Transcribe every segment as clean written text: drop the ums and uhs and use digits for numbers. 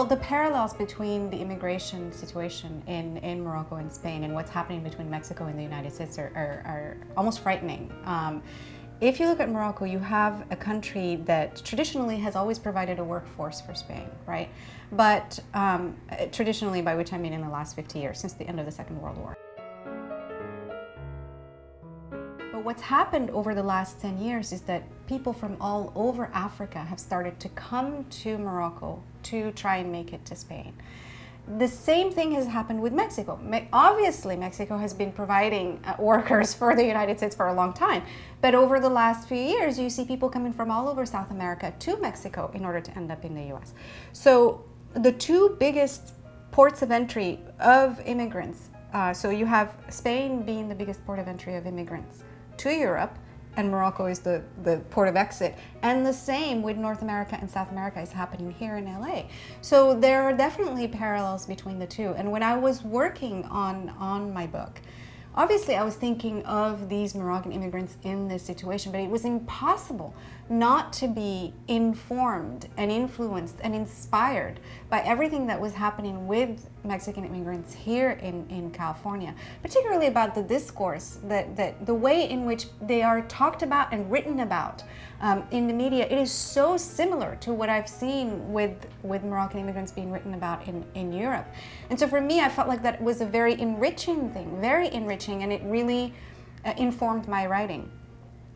the parallels between the immigration situation in Morocco and Spain and what's happening between Mexico and the United States are almost frightening. If you look at Morocco, you have a country that traditionally has always provided a workforce for Spain, right? But traditionally, by which I mean in the last 50 years, since the end of the Second World War. But what's happened over the last 10 years is that people from all over Africa have started to come to Morocco to try and make it to Spain. The same thing has happened with Mexico. Obviously, Mexico has been providing workers for the United States for a long time. But over the last few years, you see people coming from all over South America to Mexico in order to end up in the US. So the two biggest ports of entry of immigrants, so you have Spain being the biggest port of entry of immigrants to Europe, and Morocco is the port of exit. And the same with North America and South America is happening here in LA. So there are definitely parallels between the two. And when I was working on my book, obviously I was thinking of these Moroccan immigrants in this situation, but it was impossible not to be informed and influenced and inspired by everything that was happening with Mexican immigrants here in California, particularly about the discourse, that the way in which they are talked about and written about in the media. It is so similar to what I've seen with Moroccan immigrants being written about in Europe. And so for me, I felt like that was a very enriching thing, very enriching, and it really informed my writing.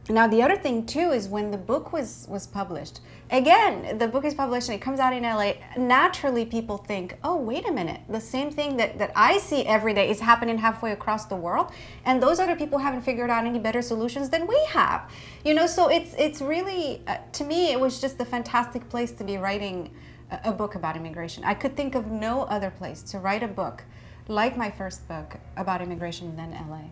Now, the other thing too is when the book was published, again, the book is published and it comes out in LA, naturally people think, oh, wait a minute, the same thing that I see every day is happening halfway across the world, and those other people haven't figured out any better solutions than we have. You know, so it's really, to me, it was just a fantastic place to be writing a book about immigration. I could think of no other place to write a book like my first book about immigration than LA.